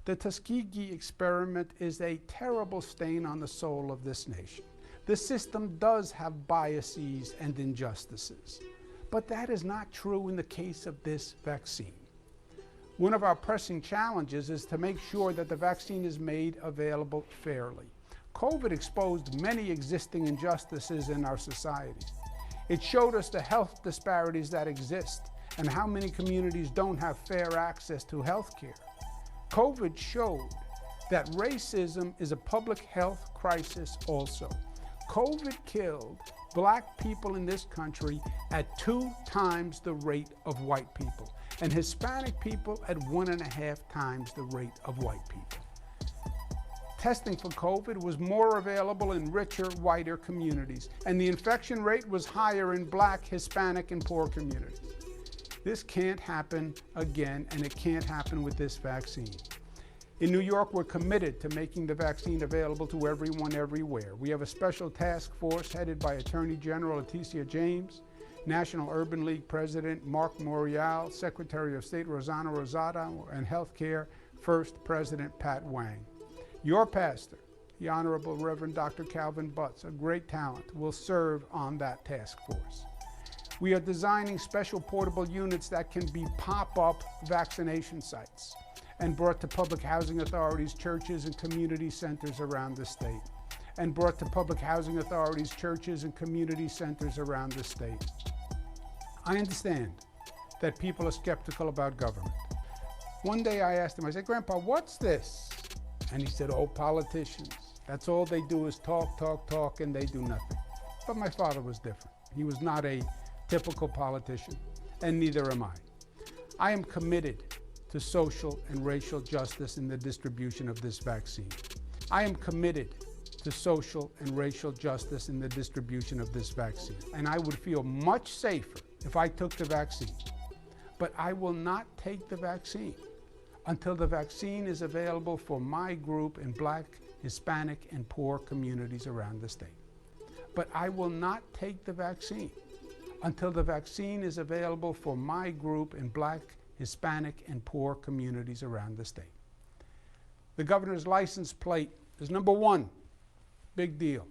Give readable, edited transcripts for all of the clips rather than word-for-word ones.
The Tuskegee experiment is a terrible stain on the soul of this nation. The system does have biases and injustices, but that is not true in the case of this vaccine. One of our pressing challenges is to make sure that the vaccine is made available fairly. COVID exposed many existing injustices in our societies. It showed us the health disparities that exist and how many communities don't have fair access to health care. COVID showed that racism is a public health crisis also. COVID killed Black people in this country at 2 times the rate of white people, and Hispanic people at 1.5 times the rate of white people. Testing for COVID was more available in richer, whiter communities, and the infection rate was higher in Black, Hispanic, and poor communities. This can't happen again, and it can't happen with this vaccine. In New York, we're committed to making the vaccine available to everyone, everywhere. We have a special task force headed by Attorney General Leticia James, National Urban League President Mark Morial, Secretary of State Rossana Rosado, and Healthcare First President Pat Wang. Your pastor, the Honorable Reverend Dr. Calvin Butts, a great talent, will serve on that task force. We are designing special portable units that can be pop-up vaccination sites and brought to public housing authorities, churches, and community centers around the state. And brought to public housing authorities, churches, and community centers around the state. I understand that people are skeptical about government. One day I asked him, I said, "Grandpa, what's this?" And he said, "Oh, politicians. That's all they do is talk, talk, talk, and they do nothing." But my father was different. He was not a typical politician, and neither am I. I am committed to social and racial justice in the distribution of this vaccine. I am committed to social and racial justice in the distribution of this vaccine. And I would feel much safer if I took the vaccine. But I will not take the vaccine until the vaccine is available for my group in Black, Hispanic, and poor communities around the state. But I will not take the vaccine until the vaccine is available for my group in Black, Hispanic, and poor communities around the state. The governor's license plate is number 1. Big deal.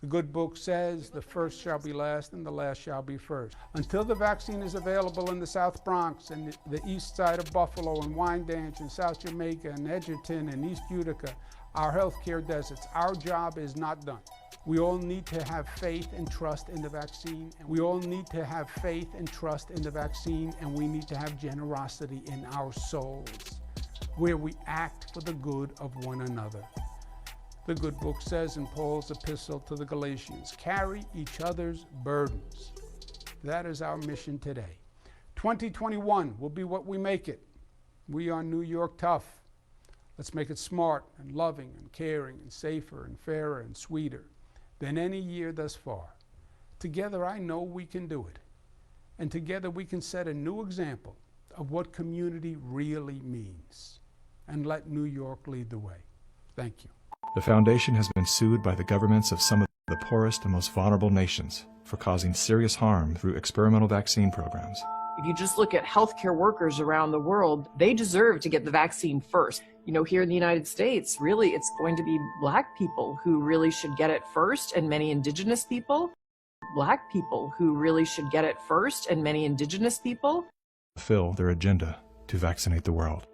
The good book says, "The first shall be last and the last shall be first." Until the vaccine is available in the South Bronx and the east side of Buffalo and Wyandanch and South Jamaica and Edgerton and East Utica, our healthcare deserts, our job is not done. We all need to have faith and trust in the vaccine. We all need to have faith and trust in the vaccine, and we need to have generosity in our souls, where we act for the good of one another. The good book says in Paul's epistle to the Galatians, carry each other's burdens. That is our mission today. 2021 will be what we make it. We are New York tough. Let's make it smart and loving and caring and safer and fairer and sweeter than any year thus far. Together, I know we can do it. And together we can set a new example of what community really means. And let New York lead the way. Thank you. The Foundation has been sued by the governments of some of the poorest and most vulnerable nations for causing serious harm through experimental vaccine programs. If you just look at healthcare workers around the world, they deserve to get the vaccine first. You know, here in the United States, really, it's going to be Black people who really should get it first, and many Indigenous people. Black people who really should get it first, and many Indigenous people. Fulfill their agenda to vaccinate the world.